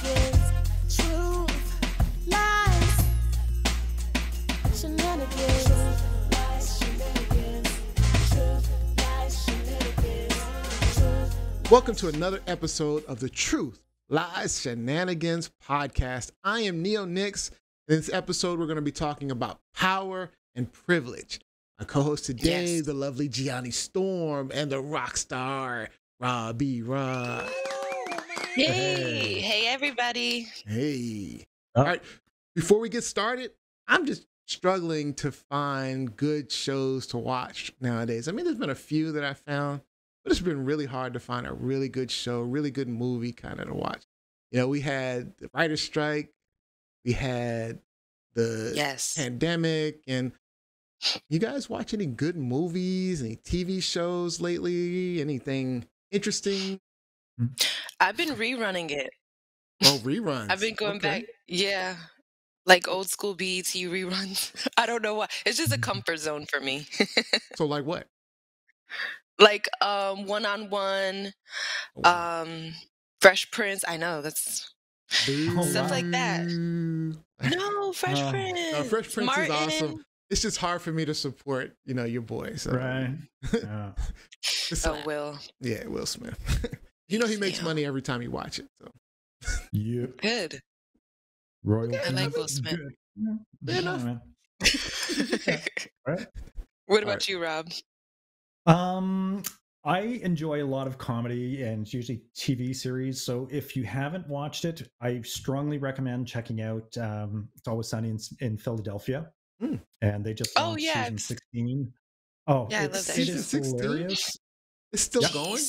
shenanigans, truth, lies, shenanigans, lies, shenanigans, truth, lies, shenanigans, truth. Welcome to another episode of the Truth, Lies, Shenanigans podcast. I am Nio Nyx. In this episode, we're going to be talking about power and privilege. My co-host today, the lovely Gianni Storm, and the rock star, B Rok. Yay! Hey, everybody. Hey. All right. Before we get started, I'm just struggling to find good shows to watch nowadays. I mean, there's been a few that I found, but it's been really hard to find a really good show, really good movie kind of to watch. You know, we had the writer's strike, we had the pandemic, and you guys watch any good movies, any TV shows lately? Anything interesting? I've been rerunning it. Oh, reruns. I've been going back. Yeah. Like old school BET reruns. I don't know why. It's just a comfort zone for me. So like what? Like One-on-One, Wow. Fresh Prince. I know that's Boo. stuff like that. No, Fresh Prince. Fresh Prince Martin. is awesome. It's just hard for me to support, you know, your boy. So. Right. Yeah. Will. Yeah, Will Smith. You know he makes money every time you watch it. So. Yep. Good. Royalty. I like Will Smith. Fair enough. Right. What about you, Rob? I enjoy a lot of comedy and it's usually TV series. So if you haven't watched it, I strongly recommend checking out It's Always Sunny in Philadelphia. And they just launched season 16. Oh, yeah, I love that. It is 16? hilarious. It's still going?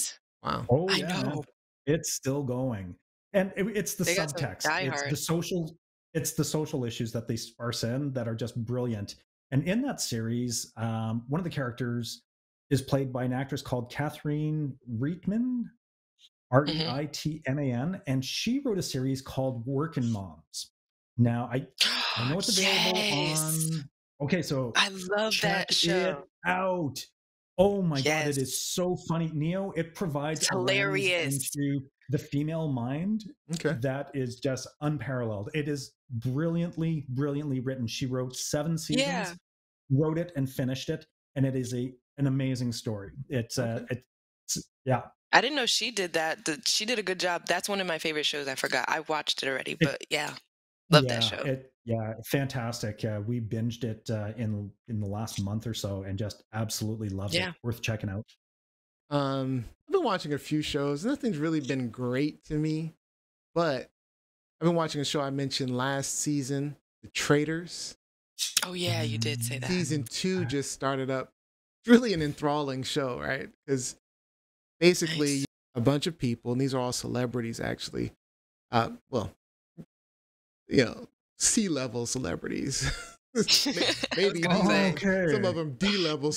Wow. Oh, I yeah, know. man. It's still going. And it's the They got some subtext. It's the social issues that they sparse in that are just brilliant. And in that series, one of the characters is played by an actress called Catherine Reitman, Reitman, and she wrote a series called Workin' Moms. Now, I know it's available on... Okay, so I love that show. It out. Oh my God, it is so funny. Neo, it provides it's hilarious into the female mind that is just unparalleled. It is brilliantly written. She wrote 7 seasons, wrote it and finished it, and it is an amazing story. It's yeah. I didn't know she did that. She did a good job. That's one of my favorite shows. I forgot. I watched it already, but love that show. Fantastic. We binged it in the last month or so and just absolutely loved it. Worth checking out. I've been watching a few shows. Nothing's really been great to me, but I've been watching a show I mentioned last season, The Traitors. Oh yeah, you did say that. Season 2 just started up. It's really an enthralling show, right? Because basically a bunch of people, and these are all celebrities actually. Well, you know, C-level celebrities. Maybe some of them D-level,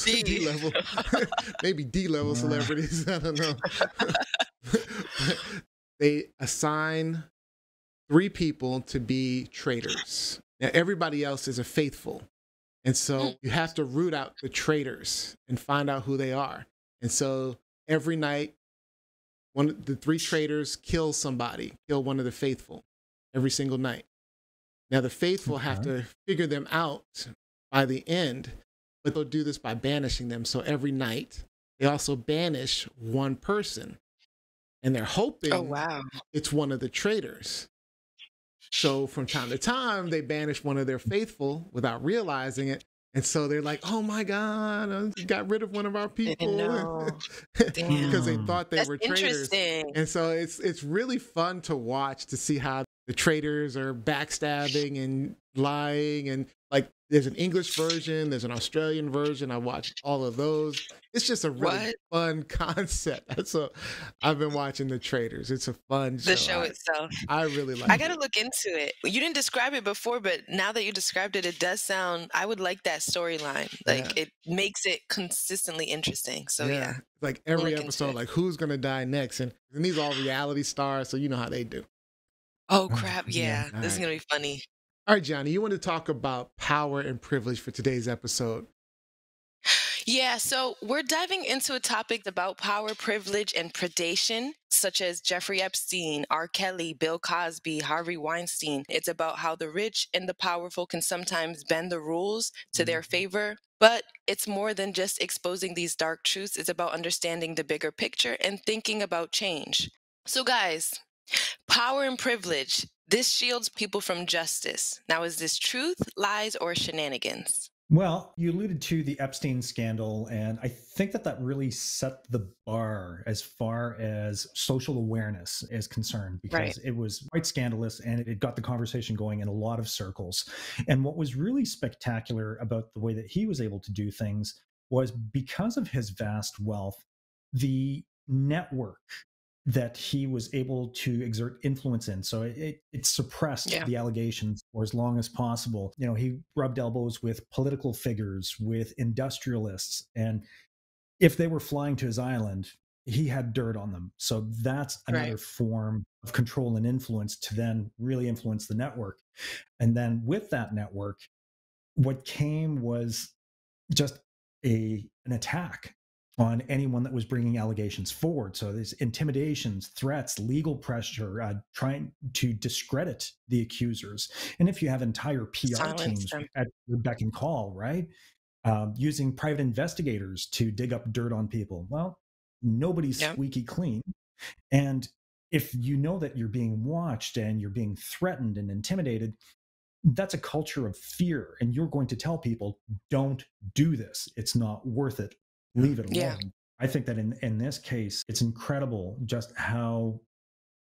maybe D-level celebrities. I don't know. They assign 3 people to be traitors. Now, everybody else is a faithful. And so you have to root out the traitors and find out who they are. And so every night, one of the 3 traitors kill one of the faithful every single night. Now, the faithful have to figure them out by the end, but they'll do this by banishing them. So every night, they also banish one person. And they're hoping it's one of the traitors. So from time to time, they banish one of their faithful without realizing it. And so they're like, oh my God, I got rid of one of our people. Because they thought they were traitors. And so it's really fun to watch to see how the traitors are backstabbing and lying. And like, there's an English version, there's an Australian version. I watched all of those. It's just a really fun concept. That's what I've been watching, The Traitors. It's a fun show. The show itself. I really like it. I got to look into it. You didn't describe it before, but now that you described it, it does sound, I would like that storyline. Like it makes it consistently interesting. So like every episode, like who's going to die next? And these are all reality stars. So you know how they do. Oh crap. Yeah. This is going to be funny. All right, Gianni, you want to talk about power and privilege for today's episode? Yeah, so we're diving into a topic about power, privilege, and predation, such as Jeffrey Epstein, R. Kelly, Bill Cosby, Harvey Weinstein. It's about how the rich and the powerful can sometimes bend the rules to their favor. But it's more than just exposing these dark truths. It's about understanding the bigger picture and thinking about change. So, guys, power and privilege. This shields people from justice. Now, is this truth, lies, or shenanigans? Well, you alluded to the Epstein scandal, and I think that that really set the bar as far as social awareness is concerned, Right. because it was quite scandalous and it got the conversation going in a lot of circles. And what was really spectacular about the way that he was able to do things was because of his vast wealth, the network that he was able to exert influence in. So it suppressed Yeah. the allegations for as long as possible. You know, he rubbed elbows with political figures, with industrialists, and if they were flying to his island, he had dirt on them. So that's another Right. form of control and influence to then really influence the network. And then with that network, what came was just an attack on anyone that was bringing allegations forward. So there's intimidations, threats, legal pressure, trying to discredit the accusers. And if you have entire PR Silence teams them. at your beck and call, right? Using private investigators to dig up dirt on people. Well, nobody's Yep. squeaky clean. And if you know that you're being watched and you're being threatened and intimidated, that's a culture of fear. And you're going to tell people, don't do this. It's not worth it. Leave it alone. Yeah. I think that in this case, it's incredible just how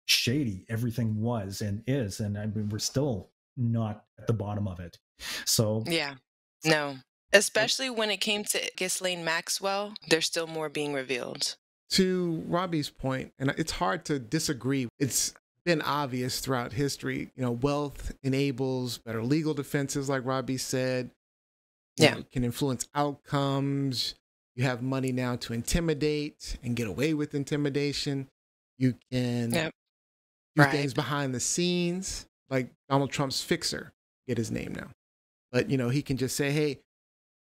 shady everything was and is. And I mean, we're still not at the bottom of it. So, Yeah. No. Especially when it came to Ghislaine Maxwell, there's still more being revealed. To Robbie's point, and it's hard to disagree, it's been obvious throughout history, wealth enables better legal defenses, like Robbie said. Yeah. It can influence outcomes. You have money now to intimidate and get away with intimidation. You can Yep. do Right. things behind the scenes, like Donald Trump's fixer, get his name now. But, he can just say, hey,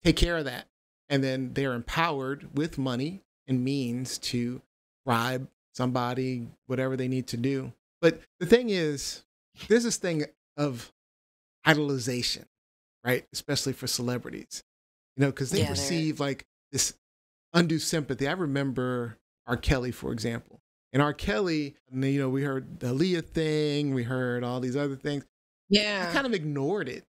take care of that. And then they're empowered with money and means to bribe somebody, whatever they need to do. But the thing is, there's this thing of idolization, right? Especially for celebrities, because they Yeah, there receive like this undue sympathy. I remember R. Kelly, for example. And R. Kelly, we heard the Aaliyah thing, we heard all these other things. I Yeah. kind of ignored it.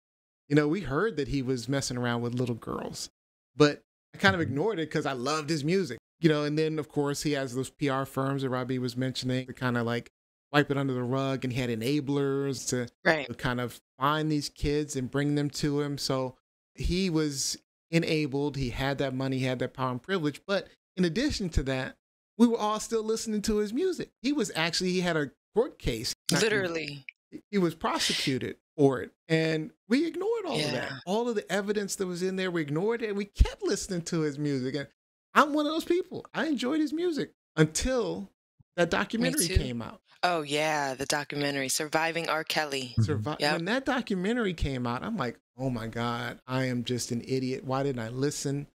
We heard that he was messing around with little girls, but I kind of ignored it because I loved his music, and then of course he has those PR firms that Robbie was mentioning to kind of like wipe it under the rug, and he had enablers to Right. kind of find these kids and bring them to him. So he was enabled, he had that money, he had that power and privilege. But in addition to that, we were all still listening to his music. He had a court case. Literally. He was prosecuted for it. And we ignored all of that. Yeah. All of the evidence that was in there, we ignored it. And we kept listening to his music. And I'm one of those people. I enjoyed his music until that documentary too. came out. Oh, yeah. The documentary, Surviving R. Kelly. Yep. When that documentary came out, I'm like, oh my God, I am just an idiot. Why didn't I listen?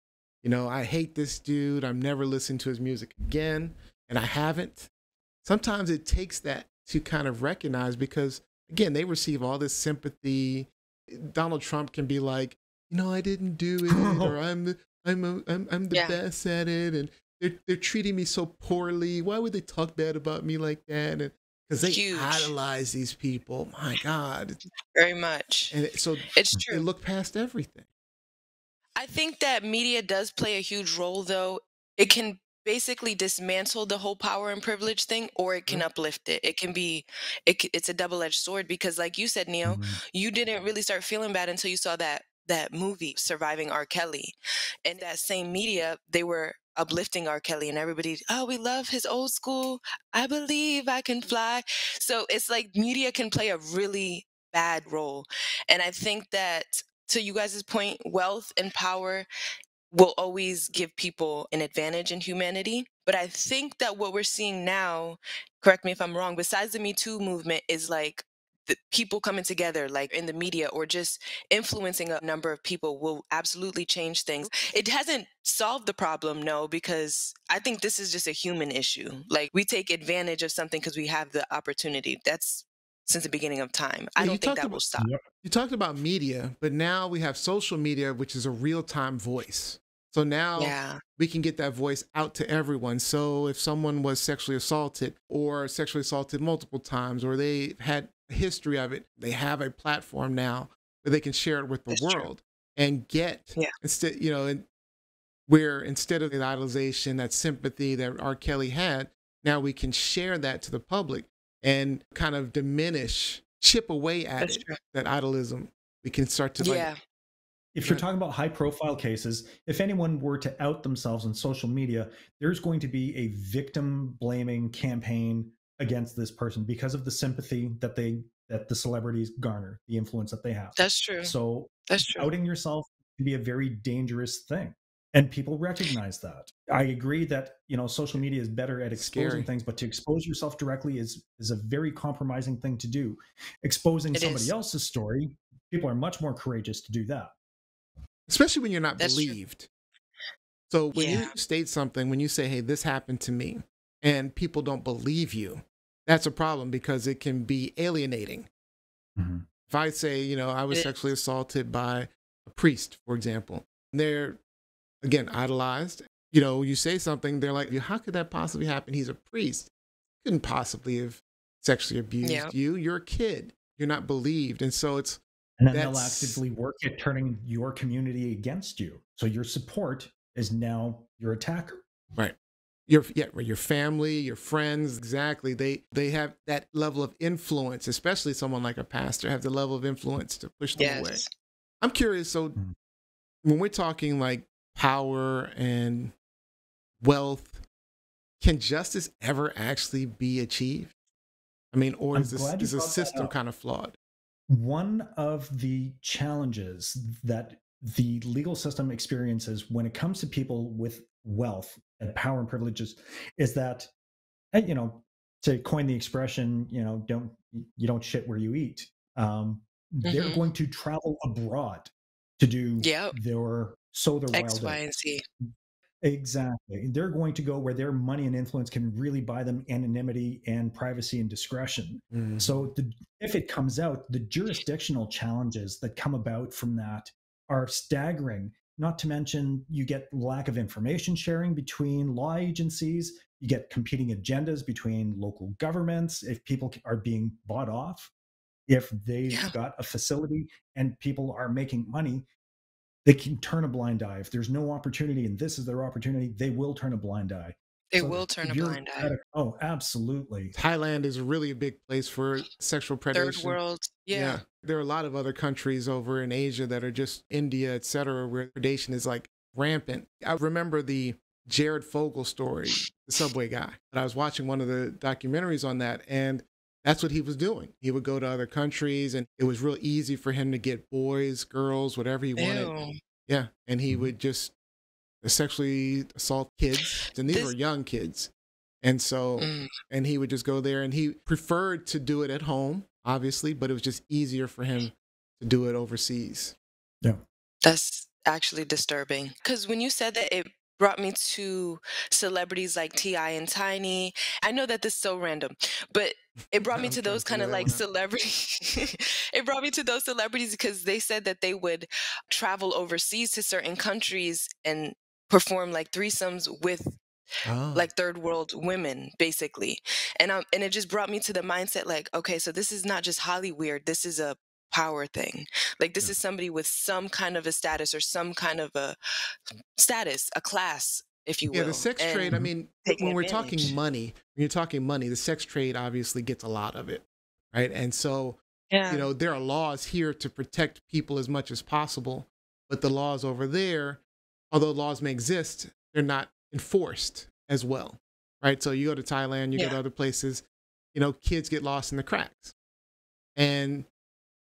I hate this dude. I'm never listening to his music again. And I haven't. Sometimes it takes that to kind of recognize, because again, they receive all this sympathy. Donald Trump can be like, I didn't do it, or I'm the best at it, and they're treating me so poorly. Why would they talk bad about me like that? And because they Huge. idolize these people. My God. Very much. And so It's they true. look past everything. I think that media does play a huge role, though. It can basically dismantle the whole power and privilege thing, or it can uplift it. It can be, it's a double-edged sword, because like you said, Neo, you didn't really start feeling bad until you saw that movie, Surviving R. Kelly. And that same media, they were uplifting R. Kelly, and everybody, oh, we love his old school, I believe I can fly. So it's like media can play a really bad role. And I think that, to you guys' point, wealth and power will always give people an advantage in humanity. But I think that what we're seeing now, correct me if I'm wrong, besides the Me Too movement, is like the people coming together, like in the media, or just influencing a number of people will absolutely change things. It hasn't solved the problem, no, because I think this is just a human issue. Like, we take advantage of something because we have the opportunity. That's since the beginning of time. I Yeah, don't think that will stop. you talked about media, but now we have social media, which is a real-time voice. So now Yeah, we can get that voice out to everyone. So if someone was sexually assaulted or sexually assaulted multiple times, or they had a history of it, they have a platform now where they can share it with the that's true. world and get Yeah, instead, where instead of the idolization, that sympathy that R. Kelly had, now we can share that to the public and kind of chip away at that's it, true. that idolism. We can start to Yeah, If you're talking about high profile cases, if anyone were to out themselves on social media, there's going to be a victim blaming campaign against this person because of the sympathy that the celebrities garner, the influence that they have. that's true. So That's true. outing yourself can be a very dangerous thing. And people recognize that. I agree that social media is better at exposing scary. things, but to expose yourself directly is a very compromising thing to do. Exposing It somebody is. else's story, people are much more courageous to do that. Especially when you're not That's true. believed. So when Yeah, you state something, when you say, hey, this happened to me, and people don't believe you, that's a problem because it can be alienating. Mhm. If I say, I was it sexually is. assaulted by a priest, for example, they're, again, idolized. You say something, they're like, how could that possibly happen? He's a priest. Couldn't possibly have sexually Yeah, abused you. You're a kid. You're not believed. And so And then they'll that's actively work at turning your community against you. So your support is now your attacker. right. Your family, your friends, exactly. They have that level of influence, especially someone like a pastor, have the level of influence to push them away. yes. I'm curious. So Mhm. when we're talking like power and wealth, can justice ever actually be achieved? I mean, or I'm glad you is the brought that system up. kind of flawed? One of the challenges that the legal system experiences when it comes to people with wealth and power and privileges is that, and, to coin the expression, you don't shit where you eat. They're Hmm. going to travel abroad to do Yep. sow their X, wild Y, and oats. Z. Exactly. They're going to go where their money and influence can really buy them anonymity and privacy and discretion. Mhm. So, if it comes out, the jurisdictional challenges that come about from that are staggering. Not to mention, you get lack of information sharing between law agencies, you get competing agendas between local governments. If people are being bought off, if they've Yeah, got a facility and people are making money, they can turn a blind eye. If there's no opportunity and this is their opportunity, they will turn a blind eye. they So will turn the a blind eye. bureaucratic, oh, absolutely. Thailand is really a big place for sexual Third predation. world. Yeah. Yeah. There are a lot of other countries over in Asia that are just India, et cetera, where predation is like rampant. I remember the Jared Fogle story, the subway guy. And I was watching one of the documentaries on that, and that's what he was doing. He would go to other countries, and it was real easy for him to get boys, girls, whatever he wanted. Ew. Yeah. And he Mhm. would just sexually assault kids. And these were This. young kids. And so, Mm, and he would just go there, and he preferred to do it at home, obviously, but it was just easier for him to do it overseas. Yeah. that's actually disturbing. Because when you said that, it brought me to celebrities like T.I. and Tiny. I know that this is so random, but it brought me I'm to trying to those kind figure of that like one out. celebrities. It brought me to those celebrities because they said that they would travel overseas to certain countries and perform like threesomes with Oh, like third world women, basically. And it just brought me to the mindset like, okay, so this is not just Hollyweird, this is a power thing. Like, this Yeah. is somebody with some kind of a status, or some kind of a status, a class, if you yeah, the will, sex trade. I and Mhm. mean, taking when we're talking advantage. money, when you're talking money, the sex trade obviously gets a lot of it, right? And so, Yeah. there are laws here to protect people as much as possible, but the laws over there, although laws may exist, they're not enforced as well, right? So you go to Thailand, you go Yeah. to other places, kids get lost in the cracks. And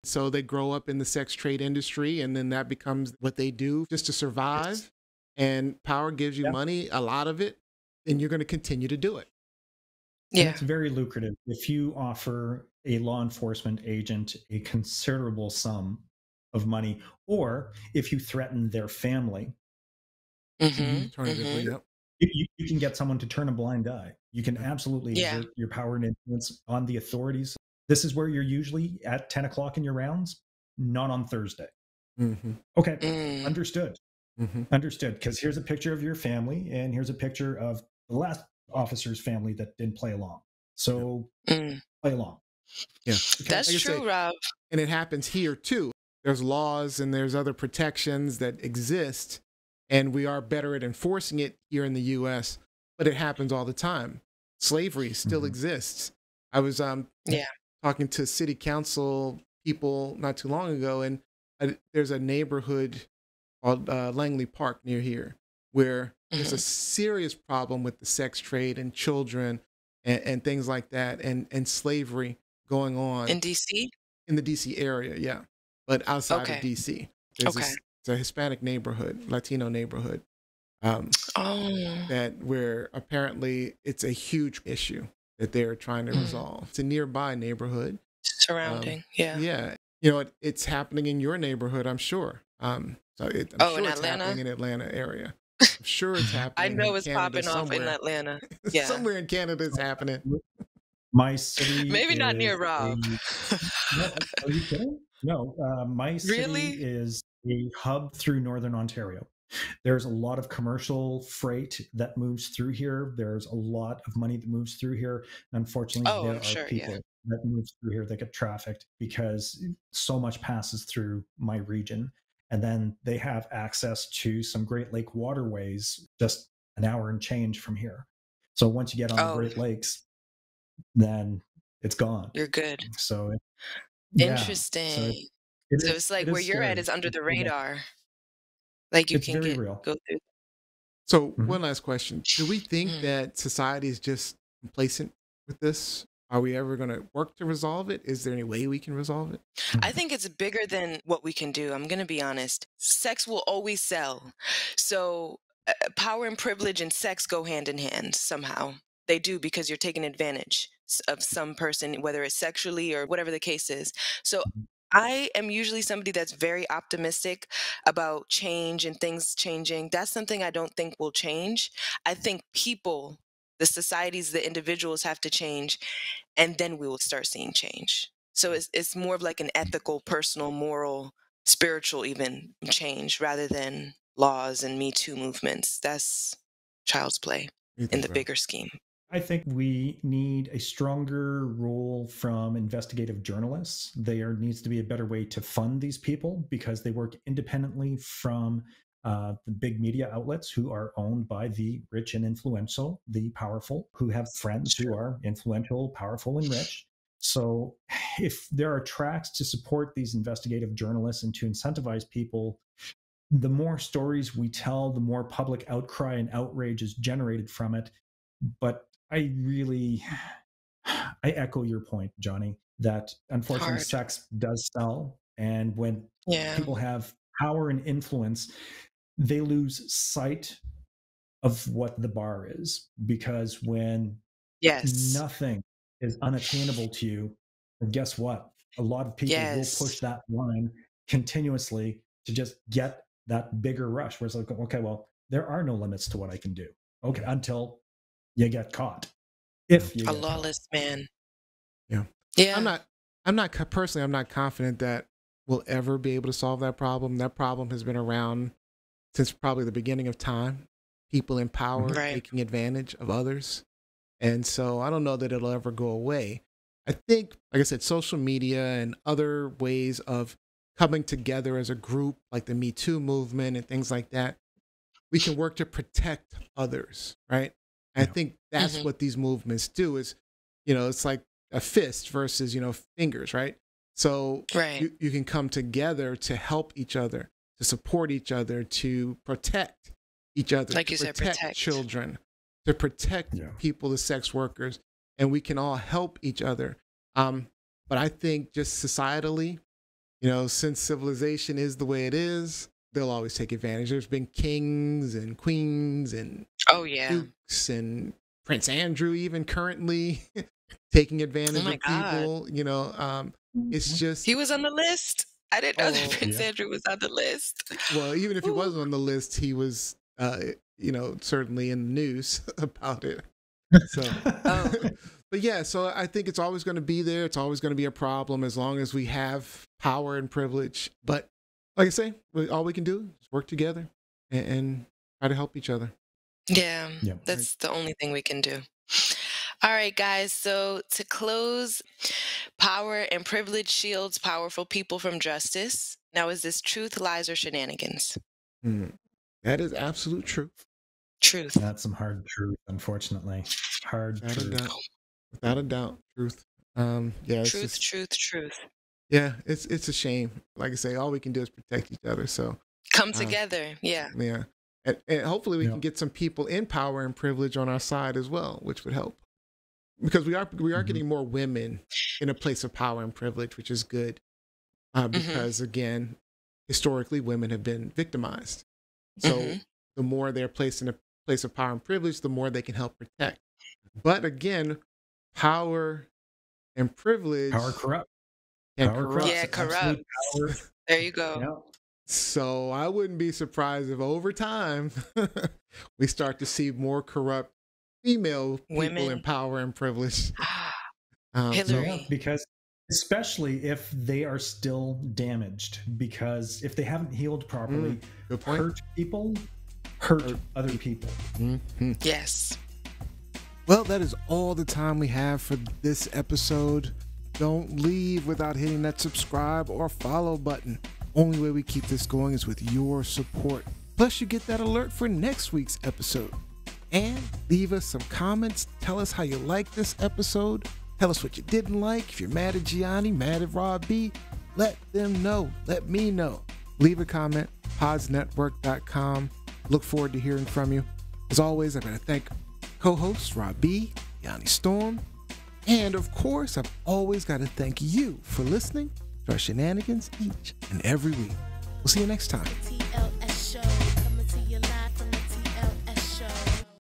so they grow up in the sex trade industry, and then that becomes what they do just to It's survive. And power gives you yeah. money, a lot of it, and you're going to continue to do it. And Yeah. it's very lucrative if you offer a law enforcement agent a considerable sum of money, or if you threaten their family. Alternatively, yep. You can get someone to turn a blind eye. You can absolutely Yeah. exert your power and influence on the authorities. This is where you're usually at 10 o'clock in your rounds, not on Thursday. Okay, understood. Understood. Because here's a picture of your family, and here's a picture of the last officer's family that didn't play along. So play along. Yeah. That's Like I true, say, Rob. and it happens here too. There's laws and there's other protections that exist, and we are better at enforcing it here in the U.S., but it happens all the time. Slavery still exists. I was talking to city council people not too long ago, and there's a neighborhood called Langley Park near here, where there's a serious problem with the sex trade and children and things like that, and slavery going on In DC? in the DC area, yeah, but outside of DC, there's it's a Hispanic neighborhood, Latino neighborhood, that where apparently it's a huge issue that they're trying to resolve. It's a nearby neighborhood, surrounding, yeah. You know, it's happening in your neighborhood, I'm sure. I'm sure in it's Atlanta? happening in Atlanta area. I'm sure it's happening. I know it's Canada popping off in somewhere. Atlanta. Yeah. Somewhere in Canada it's happening. My city Maybe not near is Rob. No, are you kidding? No, my city Really? is a hub through Northern Ontario. There's a lot of commercial freight that moves through here. There's a lot of money that moves through here. Unfortunately, there are people that move through here that get trafficked because so much passes through my region. And then they have access to some Great Lake waterways just an hour and change from here. So once you get on the Great Lakes, then it's gone. You're good. So interesting. So, it's like where you're at is under the radar. Like you can go through. So one last question. Do we think that society is just complacent with this? Are we ever going to work to resolve it? Is there any way we can resolve it? I think it's bigger than what we can do. I'm going to be honest. Sex will always sell. So power and privilege and sex go hand in hand somehow. They do, because you're taking advantage of some person, whether it's sexually or whatever the case is. So I am usually somebody that's very optimistic about change and things changing. That's something I don't think will change. I think people, the societies, the individuals have to change, and then we will start seeing change. So it's more of like an ethical, personal, moral, spiritual even change, rather than laws and Me Too movements. That's child's play in the bigger scheme. I think we need a stronger role from investigative journalists. There needs to be a better way to fund these people, because they work independently from the big media outlets who are owned by the rich and influential, the powerful, who have friends who are influential, powerful, and rich. So if there are tracks to support these investigative journalists and to incentivize people, the more stories we tell, the more public outcry and outrage is generated from it. But I echo your point, Johnny, that unfortunately sex does sell. And when people have power and influence, they lose sight of what the bar is. Because when nothing is unattainable to you, and guess what? A lot of people will push that line continuously to just get that bigger rush, where it's like, okay, well, there are no limits to what I can do. Okay, until you get caught. If you a lawless man. Yeah. I'm not personally, I'm not confident that we'll ever be able to solve that problem. That problem has been around since probably the beginning of time. People in power taking advantage of others. And so I don't know that it'll ever go away. I think, like I said, social media and other ways of coming together as a group, like the Me Too movement and things like that, we can work to protect others, right? I think that's what these movements do is, it's like a fist versus, fingers, right? So you can come together to help each other, to support each other, to protect each other, like to you protect said, children, to protect people, the sex workers, and we can all help each other. But I think just societally, since civilization is the way it is, they'll always take advantage. There's been kings and queens and dukes and Prince Andrew even currently taking advantage of people. You know, it's just he was on the list. I didn't know that Prince Andrew was on the list. Well, even if he wasn't on the list, he was, you know, certainly in the news about it. So, but yeah, so I think it's always going to be there. It's always going to be a problem as long as we have power and privilege. But like I say, all we can do is work together and try to help each other. Yeah, that's the only thing we can do. All right, guys. So to close, power and privilege shields powerful people from justice. Now, is this truth, lies, or shenanigans? That is absolute truth. Truth. That's some hard truth, unfortunately. Hard truth. Without a doubt, truth. Yeah. Truth. Yeah, it's a shame. Like I say, all we can do is protect each other. So come together. Yeah. Yeah. And hopefully we can get some people in power and privilege on our side as well, which would help. Because we are getting more women in a place of power and privilege, which is good. Because again, historically, women have been victimized. So the more they're placed in a place of power and privilege, the more they can help protect. But again, power and privilege. Power corrupt. Yeah, corrupt. There you go. Yeah. So I wouldn't be surprised if over time we start to see more corrupt female people in power and privilege. Hillary. Because especially if they are still damaged, because if they haven't healed properly, hurt people hurt other people. Yes. Well, that is all the time we have for this episode. Don't leave without hitting that subscribe or follow button. Only way we keep this going is with your support. Plus, you get that alert for next week's episode. And leave us some comments. Tell us how you like this episode. Tell us what you didn't like. If you're mad at Gianni, mad at Rob B, let them know. Let me know. Leave a comment. podsnetwork.com. Look forward to hearing from you. As always, I've got to thank co-hosts Rob B, Gianni Storm, and of course, I've always got to thank you for listening to our shenanigans each and every week. We'll see you next time.